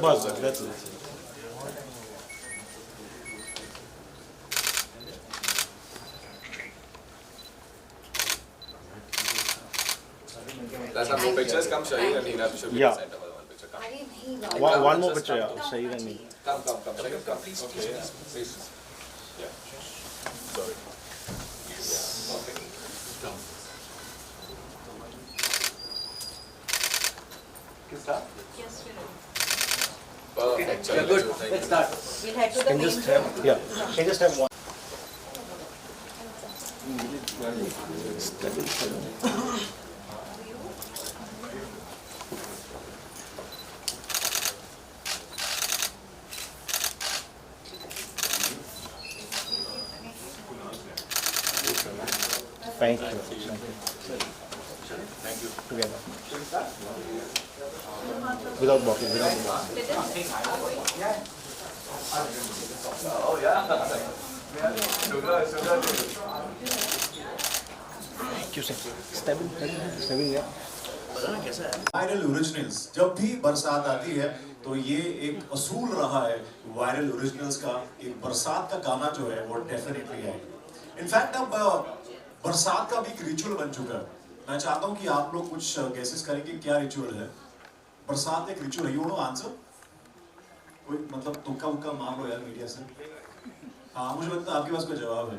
बस that's it. Let's have more pictures. Come, Shaheen and Hina. We should be Yeah. the center for the one picture. Come. One more picture, yeah. Shahid and me. Come. Shaheen, come. Please. Yeah. Sorry. Yeah. Okay. Come. Can start? Yes, we know. Perfect. Yeah, good. Let's start. We'll head to the Can main just floor. have, yeah. Can just have one. Thank you. Thank you. Together. Without walking, without walking. Oh yeah. Sugar. Thank you, sir. Stabbing, yeah. Viral originals जब भी बरसात आती है तो ये एक असूल रहा है वायरल ओरिजिनल्स का कि बरसात का गाना जो है वो डेफिनेटली है। इनफैक्ट अब बरसात का भी एक रिचुअल बन चुका है। मैं चाहता हूँ कि आप लोग कुछ गेसेस करें कि क्या रिचुअल है। बरसात एक रिचुअल है। You know answer? कोई मतलब तुक्का मार लो यार मीडिया से। हाँ मुझे लगता है आपके पास कोई जवाब है।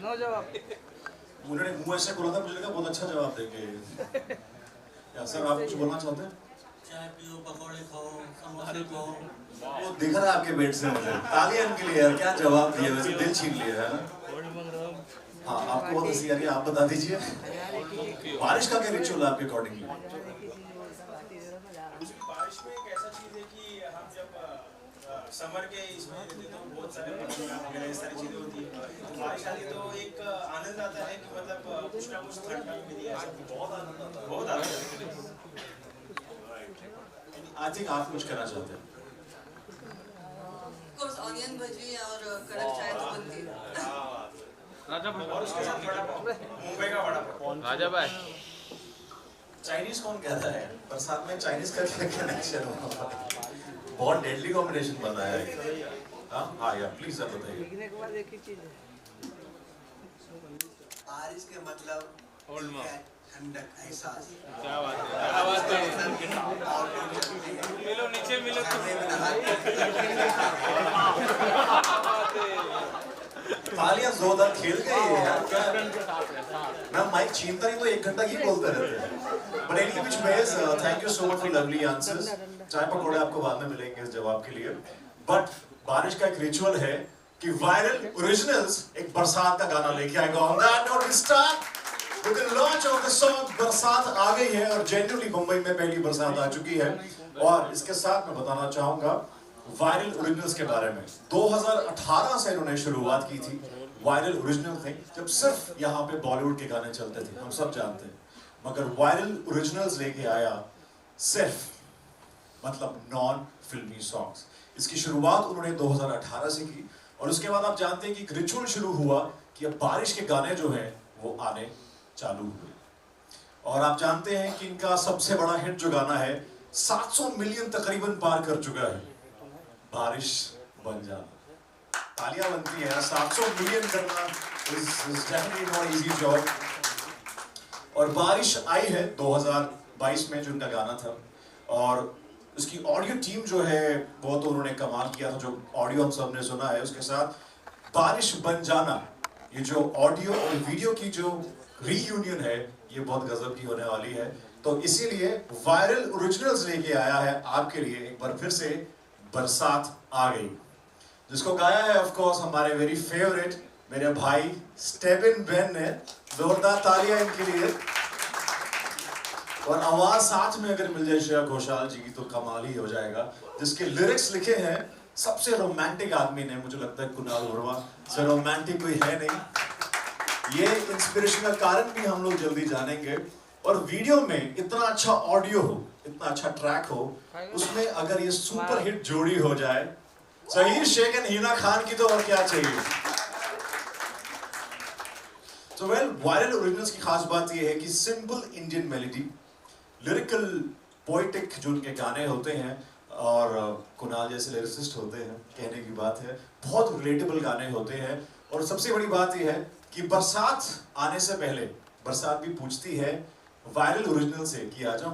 नो जवाब। उन्होंने मुंह ऐसे खोला था मुझे लगा बहुत अच्छा जवाब देंगे। या सर आप कुछ बोलना चाहते हैं? चाय पियो, पकौड़े खाओ, समोसे खाओ। वो दिख रहा है आपके बेड से मुझे। तालियां इनके लिए यार क्या जवाब दिया वैसे दिल छीन लिया है ना। हाँ आपको बहुत हंसी आ रही है आप बता दीजिए। बारिश का क्या रिचुअल है आपके अकॉर्डिंगली? बारिश में एक ऐसा चीज है कि हम जब समर के इसमें रहते तो बहुत सारे प्रोग्राम वगैरह ये सारी चीजें होती है। तो बारिश आती है तो एक आनंद आता है कि मतलब कुछ ना कुछ ठंडा मिली है। बहुत आनंद आता है। बहुत आनंद आता है। आई थिंक आप कुछ कहना चाहते हैं? Of course, ऑनियन भजी और कड़क चाय तो बनती है। और उसके साथ बड़ा पाव, मुंबई का बड़ा पाव। राजा भाई. चाइनीज कौन कहता है? बरसात में चाइनीज का क्या कनेक्शन हुआ? बहुत डेडली कॉम्बिनेशन बना है। हाँ यार प्लीज सर बताइए। बारिश के मतलब ठंडक एहसास। क्या बात है. मिलो नीचे मिलो. तालियां जोरदार खेल गए यार क्या? मैं माइक छीनता नहीं तो 1 घंटा ही बोलते रहते हैं। But anyway, which ways, thank you so much for lovely answers. चाय पकौड़े आपको बाद में मिलेंगे इस जवाब के लिए। But बारिश का एक रिचुअल है कि वायरल ओरिजिनल्स एक बरसात का गाना लेके आएगा। On that note, we start with the launch of the song बरसात आ गई है और जेन्युइनली मुंबई में पहली बरसात आ चुकी है। और इसके साथ मैं बताना चाहूंगा वायरल ओरिजिनल्स के बारे में। 2018 से इन्होंने शुरुआत की थी वायरल ओरिजिनल थिंग, जब सिर्फ यहाँ पे बॉलीवुड के गाने चलते थे, हम सब जानते हैं। मगर वायरल ओरिजिनल्स लेके आया सिर्फ मतलब नॉन फिल्मी सॉन्ग्स। इसकी शुरुआत उन्होंने 2018 से की और उसके बाद आप जानते हैं कि एक रिचुअल शुरू हुआ कि अब बारिश के गाने जो हैं वो आने चालू हुए। और आप जानते हैं कि इनका सबसे बड़ा हिट जो गाना है 700 मिलियन तकरीबन पार कर चुका है, बारिश बन जाना। तालियां बनती हैं। 700 मिलियन करना is definitely not easy job। और बारिश आई है 2022 में जो उनका गाना था और उसकी ऑडियो टीम जो है वो तो उन्होंने कमाल किया था। जो ऑडियो हम सब ने सुना है उसके साथ बारिश बन जाना, ये जो ऑडियो और वीडियो की जो रीयूनियन है ये बहुत गजब की होने वाली है। तो इसीलिए वायरल ओरिजिनल्स लेके आया है आपके लिए एक बार फिर से बरसात आ गई, जिसको गाया है ऑफ कोर्स हमारे वेरी फेवरेट मेरे भाई स्टेबिन बेन ने। जोरदार तालियां इनके लिए। और आवाज साथ में अगर मिल जाए श्रेया घोषाल जी की तो कमाल ही हो जाएगा। जिसके लिरिक्स लिखे हैं सबसे रोमांटिक आदमी ने, मुझे लगता है कुणाल वर्मा से रोमांटिक कोई है नहीं। ये इंस्पिरेशन का कारण भी हम लोग जल्दी जानेंगे। और वीडियो में इतना अच्छा ऑडियो हो, इतना अच्छा ट्रैक हो, उसमें अगर ये सुपर हिट जोड़ी हो जाए, ज़हीर शेख एंड हिना खान की तो और क्या चाहिए। तो वायरल ओरिजिनल्स की खास बात ये है कि simple Indian melody, lyrical poetic जो उनके गाने होते हैं, और कुणाल जैसे लिरिसिस्ट होते हैं, कहने की बात है, बहुत रिलेटेबल गाने होते हैं। और सबसे बड़ी बात यह है कि बरसात आने से पहले बरसात भी पूछती है वायरल ओरिजिनल से कि आ जाओ,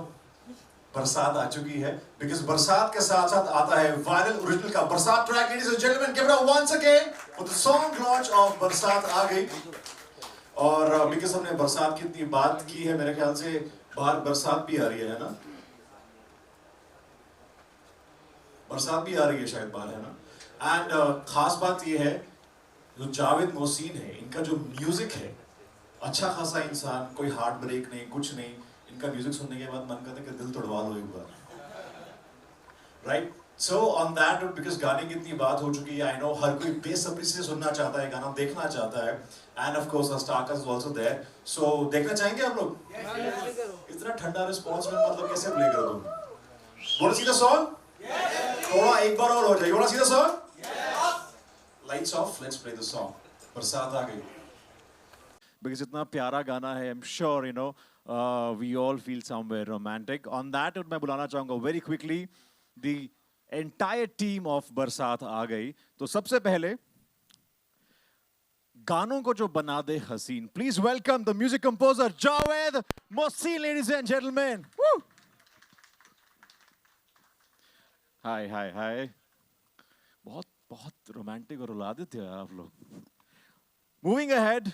बरसात आ चुकी है, बिकॉज बरसात के साथ साथ आता है वायरल ओरिजिनल का Barsaat track. Ladies and gentleman, give it up once again for the song launch of Barsaat आ गई। और बिकॉज हमने बरसात की इतनी बात की है, मेरे ख्याल से बाहर बरसात भी आ रही है ना, बरसात भी आ रही है शायद बाहर, है ना। एंड खास बात ये है जो जावेद मोहसिन है, इनका जो म्यूजिक है, अच्छा खासा इंसान, कोई हार्ट ब्रेक नहीं, कुछ नहीं, इनका म्यूजिक सुनने के बाद मन करता है कि दिल तोड़वा लो एक बार, right. So on that note, because गाने की इतनी बात हो चुकी है, आई नो हर कोई बेसब्री से सुनना चाहता है, गाना देखना चाहता है, and of course star cast is also there. So देखना चाहेंगे आप लोग? इतना ठंडा रिस्पांस में मतलब कैसे प्ले कर दूं? Want to see the song? थोड़ा एक बार और हो जाए। Want to see the song? Lights off, let's play the song. Barsaat आ गई। Because इतना प्यारा गाना है, I'm sure you know we all feel somewhere romantic. On that note, मैं बुलाना चाहूँगा very quickly the entire team of बरसात आ गई। तो सबसे पहले गानों को जो बना दे हसीन, please welcome the music composer Javed Mohsin, ladies and gentlemen. Woo! Hi, hi, hi. बहुत बहुत रोमांटिक और रुला देते हैं आप लोग। Moving ahead,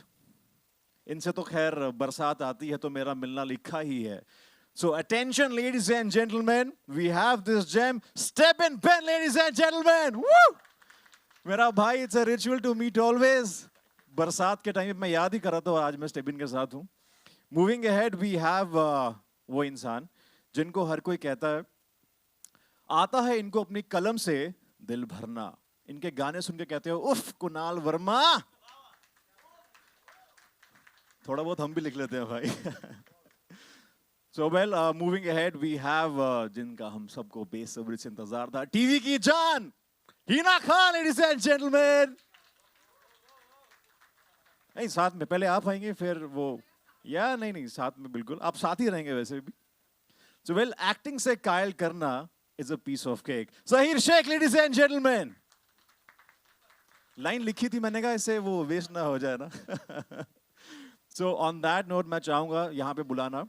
इनसे तो खैर बरसात आती है तो मेरा मिलना लिखा ही है। So attention ladies and gentlemen, we have this gem, Stephen Penn, ladies and gentlemen. Woo! मेरा भाई, it's a ritual to meet always. बरसात के टाइम मैं याद ही कर रहा था, आज मैं स्टेबिन के साथ हूँ। Moving ahead, we have वो इंसान जिनको हर कोई कहता है आता है इनको अपनी कलम से दिल भरना। इनके गाने सुन के कहते हो उफ कुणाल वर्मा। थोड़ा बहुत हम भी लिख लेते हैं भाई। So well, moving ahead, we have जिनका हम सबको बेसब्री से इंतजार था, टीवी की जान Hina Khan, ladies and gentlemen. नहीं साथ में पहले आप आएंगे फिर वो, या नहीं साथ में बिल्कुल आप साथ ही रहेंगे वैसे भी। So well, एक्टिंग से कायल करना is a piece of cake. Zahir Sheikh, ladies and gentlemen. Line लिखी थी मैंने कहा इसे वो वेस्ट ना हो जाए ना। So on that note, मैं चाहूंगा यहाँ पे बुलाना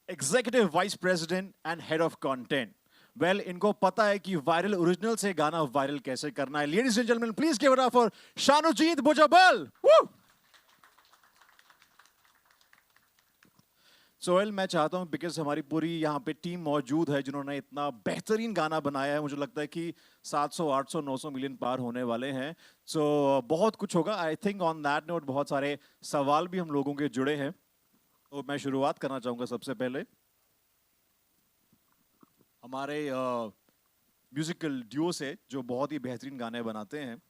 Executive Vice President and Head of Content. Well, इनको पता है कि वायरल ओरिजिनल से गाना वायरल कैसे करना है। Ladies and gentlemen, please give it up for Shanujeet Bujabal. Woo! So well, मैं चाहता हूँ बिकॉज हमारी पूरी यहाँ पे टीम मौजूद है जिन्होंने इतना बेहतरीन गाना बनाया है। मुझे लगता है कि 700, 800, 900 मिलियन पार होने वाले हैं। So बहुत कुछ होगा। I think on that note बहुत सारे सवाल भी हम लोगों के जुड़े हैं। तो मैं शुरुआत करना चाहूँगा सबसे पहले हमारे म्यूजिकल ड्यूओ से जो बहुत ही बेहतरीन गाने बनाते हैं।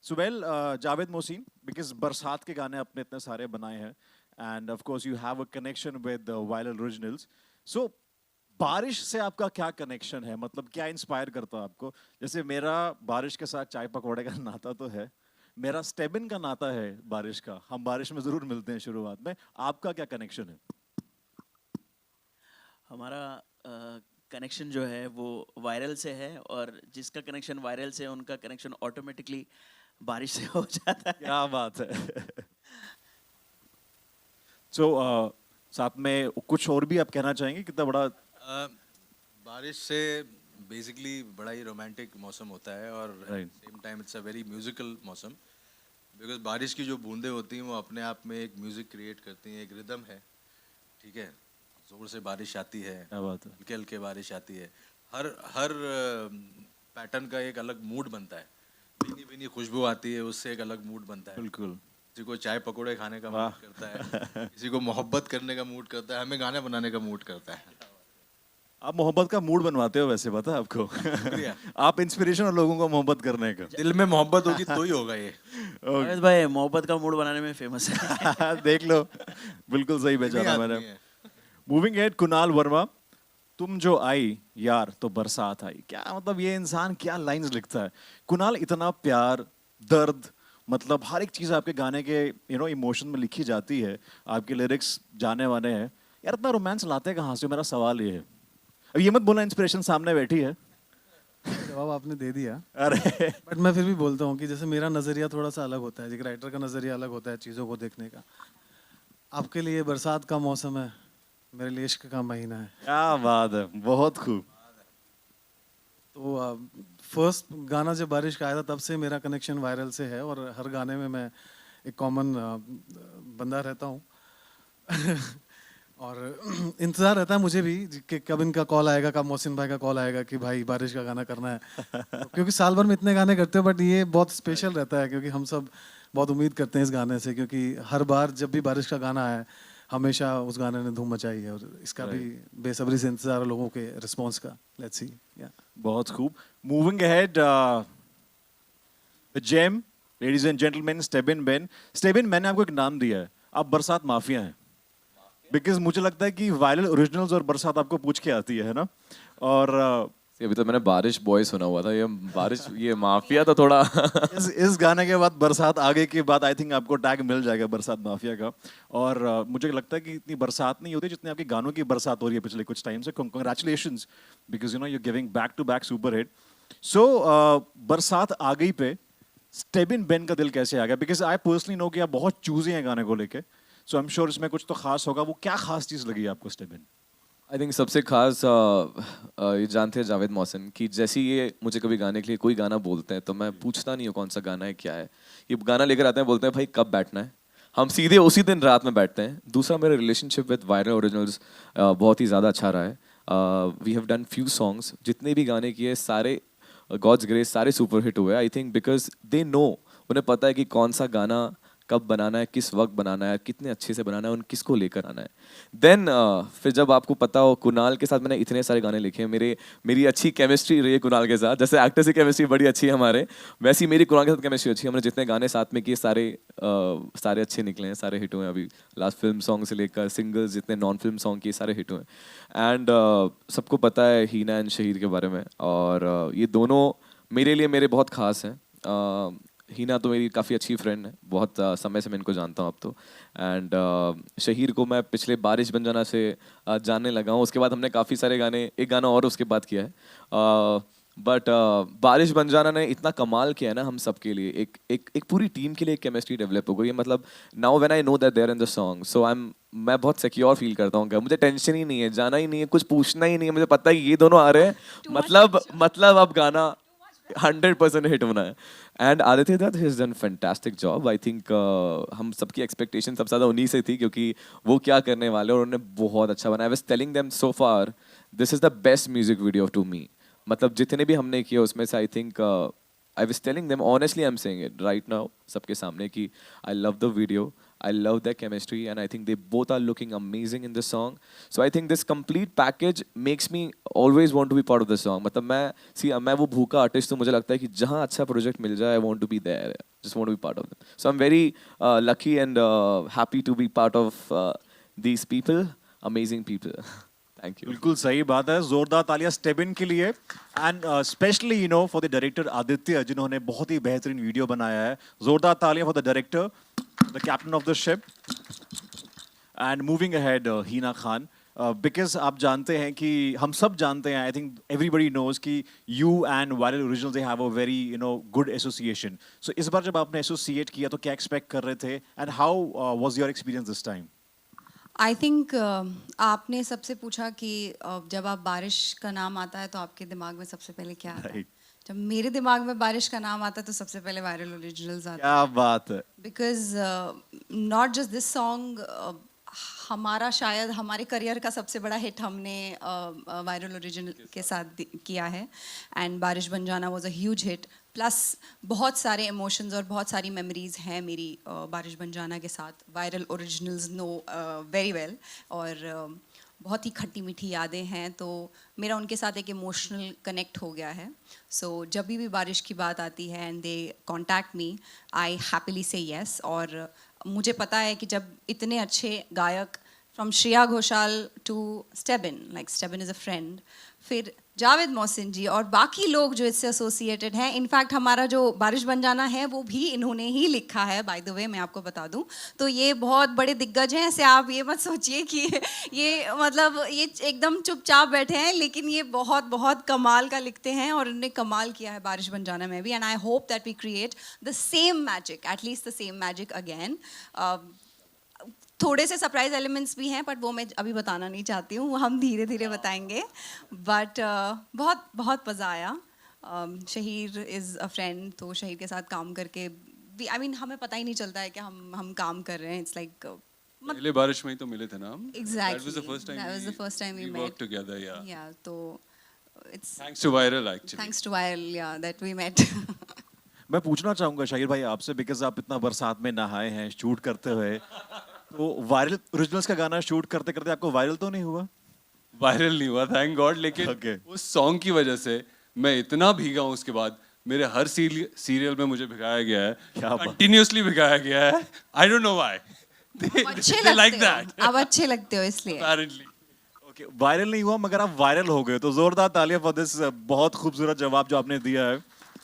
So well, Javed Mohsin, because बरसात के गाने अपने इतने सारे बनाए हैं and of course you have a connection with the viral originals. So बारिश से आपका क्या कनेक्शन है, मतलब क्या इंस्पायर करता है आपको? जैसे मेरा बारिश के साथ चाय पकौड़े का नाता तो है, मेरा स्टेबिन का नाता है बारिश का, हम बारिश में जरूर मिलते हैं शुरुआत में। आपका क्या कनेक्शन है? हमारा कनेक्शन जो है वो वायरल से है, और जिसका कनेक्शन वायरल से है उनका कनेक्शन ऑटोमेटिकली बारिश से हो जाता है। क्या बात है। So, साथ में कुछ और भी आप कहना चाहेंगे? कितना बड़ा बारिश से बेसिकली बड़ा ही रोमांटिक मौसम होता है, और same time it's a very musical मौसम, बिकॉज बारिश की जो बूंदें होती हैं वो अपने आप में एक म्यूजिक क्रिएट करती हैं, एक रिदम है, ठीक है। जोर से बारिश आती है, हल्के हल्के बारिश आती है, हर पैटर्न का एक अलग मूड बनता है, भीनी भीनी खुशबू आती है, उससे एक अलग मूड बनता है। बिल्कुल। किसी को चाय पकौड़े खाने का मूड करता है, किसी को मोहब्बत करने का मूड करता है, हमें गाने बनाने का मूड करता है। आप मोहब्बत का मूड बनवाते हो वैसे, पता है आपको। आप इंस्पिरेशन और लोगों को मोहब्बत करने का। दिल में मोहब्बत होगी तो ही होगा ये। अमित भाई मोहब्बत का मूड बनाने में फेमस है। देख लो, बिल्कुल सही पहचाना मैंने। मूविंग एड, कुणाल वर्मा, तुम जो आई यार तो बरसात आई। क्या मतलब ये इंसान क्या लाइंस लिखता है। कुणाल इतना प्यार, दर्द मतलब हर एक चीज़ आपके गाने के इमोशन में लिखी जाती है, आपके लिरिक्स जाने वाले हैं। यार इतना रोमांस लाते कहाँ से, मेरा सवाल ये है। अब ये मत बोलना इंस्पिरेशन सामने बैठी है। जवाब आपने दे दिया। अरे बट मैं फिर भी बोलता हूँ कि जैसे मेरा नज़रिया थोड़ा सा अलग होता है, एक राइटर का नज़रिया अलग होता है चीज़ों को देखने का। आपके लिए बरसात का मौसम है, मेरे लिए इश्क का महीना है। क्या बात है, बहुत खूब। तो फर्स्ट गाना जब बारिश का आया था तब से मेरा कनेक्शन वायरल से है, और हर गाने में मैं एक कॉमन बंदा रहता हूँ। और इंतज़ार रहता है मुझे भी कि कब इनका कॉल आएगा, कब मोहसिन भाई का कॉल आएगा कि भाई बारिश का गाना करना है। क्योंकि साल भर में इतने गाने करते हो, बट ये बहुत स्पेशल रहता है क्योंकि हम सब बहुत उम्मीद करते हैं इस गाने से, क्योंकि हर बार जब भी बारिश का गाना आया हमेशा उस गाने ने धूम मचाई है, और इसका भी बेसब्री से इंतजार है लोगों के रिस्पॉन्स का। Let's see. बहुत खूब। Moving ahead, gem, ladies and gentleman, Stebin Ben. Stebin, मैंने आपको एक नाम दिया है, आप बरसात माफिया हैं। बिकॉज मुझे लगता है कि वायरल ओरिजिनल्स और बरसात आपको पूछ के आती है ना? और अभी तो मैंने बारिश बॉय सुना हुआ था, ये बारिश, ये माफिया तो थोड़ा इस गाने के बाद बरसात आगे के बाद आई थिंक आपको टैग मिल जाएगा बरसात माफिया का। और मुझे लगता है कि इतनी बरसात नहीं होती जितनी आपके गानों की बरसात हो रही है पिछले कुछ टाइम से। Congratulations, because you giving back to back super hit. So बरसात आ गई पे स्टेबिन बेन का दिल कैसे आ गया? बिकॉज आई पर्सनली नो कि आप बहुत चूजी हैं गाने को लेके, सो आई एम श्योर इसमें कुछ तो खास होगा। वो क्या खास चीज़ लगी आपको स्टेबिन? आई थिंक सबसे खास ये जानते हैं जावेद मोहसिन कि जैसे ये मुझे कभी गाने के लिए कोई गाना बोलते हैं तो मैं पूछता नहीं हूँ कौन सा गाना है, क्या है। ये गाना लेकर आते हैं, बोलते हैं भाई कब बैठना है, हम सीधे उसी दिन रात में बैठते हैं। दूसरा, मेरा रिलेशनशिप विद वायरल ओरिजिनल्स बहुत ही ज़्यादा अच्छा रहा है। We have done few songs, जितने भी गाने किए सारे गॉड्स ग्रेस सारे सुपर हिट हुए। I think because they know, उन्हें पता है कि कौन सा गाना कब बनाना है, किस वक्त बनाना है, कितने अच्छे से बनाना है, उन किसको लेकर आना है। देन फिर जब आपको पता हो, कुणाल के साथ मैंने इतने सारे गाने लिखे हैं, मेरी अच्छी केमिस्ट्री रही है कुणाल के साथ। जैसे एक्टर्स की केमिस्ट्री बड़ी अच्छी है हमारे, वैसी मेरी कुणाल के साथ केमिस्ट्री अच्छी है। हमने जितने गाने साथ में किए सारे अच्छे निकले हैं, सारे हिट हुए हैं। अभी लास्ट फिल्म सॉन्ग से लेकर सिंगल्स, जितने नॉन फिल्म सॉन्ग किए सारे हिट हुए हैं। एंड सबको पता है हीना एंड शहीद के बारे में, और ये दोनों मेरे लिए मेरे बहुत खास हैं। हीना तो मेरी काफ़ी अच्छी फ्रेंड है, बहुत समय से मैं इनको जानता हूँ अब तो। एंड शहीर को मैं पिछले बारिश बन जाना से जानने लगा हूँ। उसके बाद हमने काफ़ी सारे गाने, एक गाना और उसके बाद किया है। बट बारिश बन जाना ने इतना कमाल किया है ना हम सब के लिए, एक पूरी टीम के लिए एक केमिस्ट्री डेवलप हो गई है। मतलब now when I know that they are in the song, so मैं बहुत सिक्योर फील करता हूँ। मुझे टेंशन ही नहीं है, जाना ही नहीं है, कुछ पूछना ही नहीं है। मुझे पता है ये दोनों आ रहे हैं, मतलब अब गाना 100% हिट होना है। And Aditya Datt has done fantastic job. I think हम सबकी एक्सपेक्टेशन सबसे ज़्यादा उन्हीं से थी, क्योंकि वो क्या करने वाले, और उन्होंने बहुत अच्छा बनाया। I was telling them so far this is the best music video to me. मतलब जितने भी हमने किए उसमें से I think I was telling them honestly, I am saying it right now सबके सामने कि I love the video, I love their chemistry, and I think they both are looking amazing in the song. So I think this complete package makes me always want to be part of the song. मतलब मैं वो भूखा artist हूँ, मुझे लगता है कि जहाँ अच्छा प्रोजेक्ट मिल जाए I want to be there, just want to be part of them. So I'm very lucky and happy to be part of these people, amazing people. Thank you. बिल्कुल सही बात है। जोरदार तालियां स्टेबिन के लिए, and specially for the director Aditya, जिन्होंने बहुत ही बेहतरीन वीडियो बनाया है। जोरदार तालियां for the director, the captain of the ship. And moving ahead, Heena Khan, because आप जानते हैं कि हम सब जानते हैं, आई थिंक एवरीबडी नोज कि you and viral originals they have a very good association. So इस बार जब आपने एसोसिएट किया तो क्या एक्सपेक्ट कर रहे थे, and how was your experience this time? I think आपने सबसे पूछा कि जब आप बारिश का नाम आता है तो आपके दिमाग में सबसे पहले क्या आता है? जब मेरे दिमाग में बारिश का नाम आता है तो सबसे पहले वायरल ओरिजिनल्स आता है। क्या बात है! Because not just this song, हमारा शायद हमारे करियर का सबसे बड़ा हिट हमने वायरल ओरिजिनल के साथ किया है, एंड बारिश बन जाना was a huge hit. Plus बहुत सारे इमोशंस और बहुत सारी मेमोरीज हैं मेरी बारिश बन जाना के साथ। Viral originals know very well, और बहुत ही खट्टी मीठी यादें हैं, तो मेरा उनके साथ एक इमोशनल कनेक्ट हो गया है। सो जब भी बारिश की बात आती है and they contact me, I happily say yes. और मुझे पता है कि जब इतने अच्छे गायक from Shreya Ghoshal to Stebin, like Stebin is a friend, फिर जावेद मोहसिन जी और बाकी लोग जो इससे एसोसिएटेड हैं. इनफैक्ट हमारा जो बारिश बन जाना है वो भी इन्होंने ही लिखा है, बाय द वे मैं आपको बता दूं. तो ये बहुत बड़े दिग्गज हैं, ऐसे आप ये मत सोचिए कि ये मतलब ये एकदम चुपचाप बैठे हैं, लेकिन ये बहुत बहुत कमाल का लिखते हैं और उन्होंने कमाल किया है बारिश बन जाना में भी. And I hope that we create the same magic, at least the same magic again. थोड़े से सरप्राइज एलिमेंट्स भी हैं, बट वो मैं अभी बताना नहीं चाहती हूँ, हम धीरे धीरे बताएंगे. बट बहुत बहुत मज़ा आया. शहीर इज़ अ फ्रेंड, तो शहीर के साथ काम करके आई मीन हमें पता ही नहीं चलता है कि हम काम कर रहे हैं. इट्स लाइक पहले बारिश में ही तो मिले थे ना हम. Exactly. That was the first time we met worked together. Yeah. Yeah, तो it's Thanks to Viral actually. thanks to Viral, yeah, that we met. मैं पूछना चाहूंगा शाहिर भाई आपसे, बिकॉज आप इतना बरसात में नहाए हैं शूट करते हुए, तो वायरल ओरिजिनल्स का गाना शूट करते करते आपको वायरल तो नहीं हुआ? वायरल नहीं हुआ थैंक गॉड, लेकिन उस सॉन्ग की वजह से मैं इतना भीगा हूँ. उसके बाद मेरे हर सीरियल में मुझे भिगाया गया है, कंटिन्यूअसली भिगाया गया है. I don't know why. अच्छे like लगते that. हो, आप अच्छे लगते हो इसलिए. Apparently. ओके, वायरल नहीं हुआ मगर आप वायरल हो गए, तो जोरदार तालियां फॉर दिस बहुत खूबसूरत जवाब जो आपने दिया है.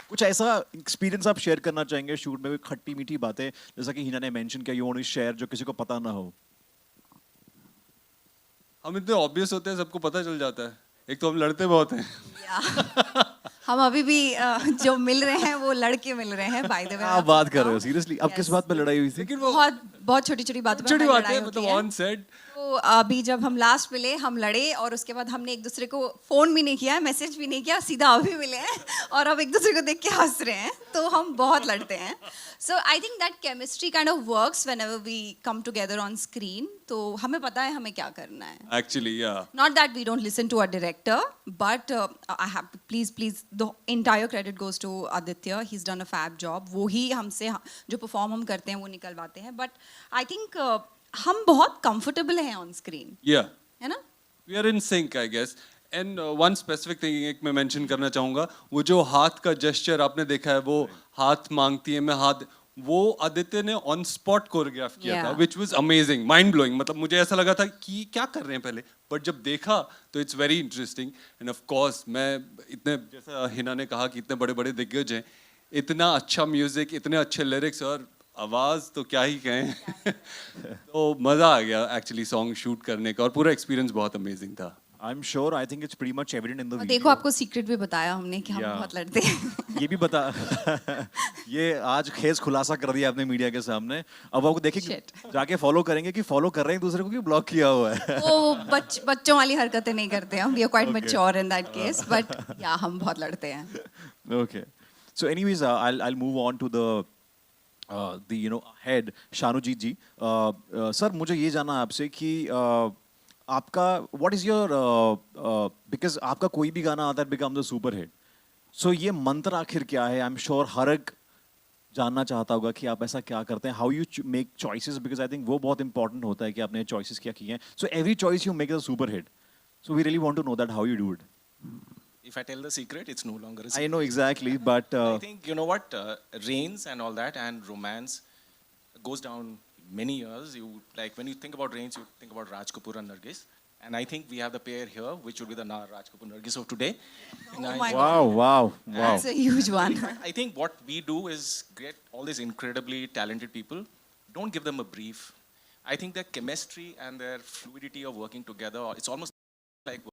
कुछ ऐसा एक्सपीरियंस आप शेयर करना चाहेंगे शूट में, खट्टी मीठी बातें जैसा कि हिना ने मेंशन किया, यू वांट टू शेयर, जो किसी को पता ना हो? हम इतने ऑब्वियस होते हैं, सबको पता चल जाता है. एक तो हम लड़ते बहुत हैं. हम अभी भी जो मिल रहे हैं वो लड़के मिल रहे हैं, बाय द वे. आप बात कर रहे हो सीरियसली? अब किस बात पे लड़ाई हुई थी? बहुत बहुत छोटी छोटी बातों पे लड़ाई होती मतलब है. On set. तो अभी जब हम लास्ट मिले हम लड़े और उसके बाद हमने एक दूसरे को फोन भी नहीं किया, मैसेज भी नहीं किया, सीधा अभी मिले हैं और अब एक दूसरे को देख के हंस रहे हैं. तो हम बहुत लड़ते हैं. So I think that chemistry kind of works whenever we come together on screen. तो हमें पता है हमें क्या करना है. एक्चुअली या Not that we don't listen to our director, but I have please the entire credit goes to Aditya. He's done a fab job. वो ही हमसे जो perform हम करते हैं वो निकलवाते हैं. But I think हम बहुत comfortable हैं on screen. या है ना? We are in sync, I guess. And one specific thing एक मैं mention करना चाहूँगा, वो जो हाथ का gesture आपने देखा है, वो हाथ मांगती है, मैं हाथ, वो आदित्य ने ऑन स्पॉट कोरियोग्राफ किया था, which was amazing, mind blowing. मतलब मुझे ऐसा लगा था कि क्या कर रहे हैं पहले, बट जब देखा तो it's very interesting. And of course मैं इतने, जैसा हिना ने कहा कि इतने बड़े बड़े दिग्गज हैं, इतना अच्छा म्यूजिक, इतने अच्छे लिरिक्स और आवाज़ तो क्या ही कहें. तो मज़ा आ गया एक्चुअली सॉन्ग शूट करने का और पूरा एक्सपीरियंस बहुत अमेजिंग था. I'm sure, I think it's pretty much evident in the video. देखो आपको सीक्रेट भी बताया हमने कि हम बहुत लड़ते हैं. ये भी बता ये आज खेस खुलासा कर दिया आपने मीडिया के सामने. अब आपको देखिए जाके फॉलो करेंगे कि फॉलो कर रहे हैं दूसरे को कि ब्लॉक किया हुआ है. वो बच्चों वाली हरकतें नहीं करते हम. We are quite mature in that case, but या हम बहुत लड़ते हैं. Okay. So anyways, I'll move on to the head Shanujeet ji. Sir मुझे ये जानना आपसे कि आपका व्हाट इज योर, बिकॉज आपका कोई भी गाना आता है बिकम द सुपर हिट, सो ये मंत्र आखिर क्या है? आई एम श्योर हर एक जानना चाहता होगा कि आप ऐसा क्या करते हैं, how you make choices, because I think वो बहुत इंपॉर्टेंट होता है कि आपने चॉइसेस क्या किए हैं. So every choice you make a super hit, so we really want to know that how you do it. If I tell the secret, it's no longer a secret. I know exactly, but I think you know what, Rains and all that, and romance goes down many years. You like when you think about Rains, you think about Raj Kapoor and Nargis, and I think we have the pair here, which would be the Raj Kapoor Nargis of today. Wow. That's a huge one. I think what we do is get all these incredibly talented people. Don't give them a brief. I think their chemistry and their fluidity of working together, it's almost like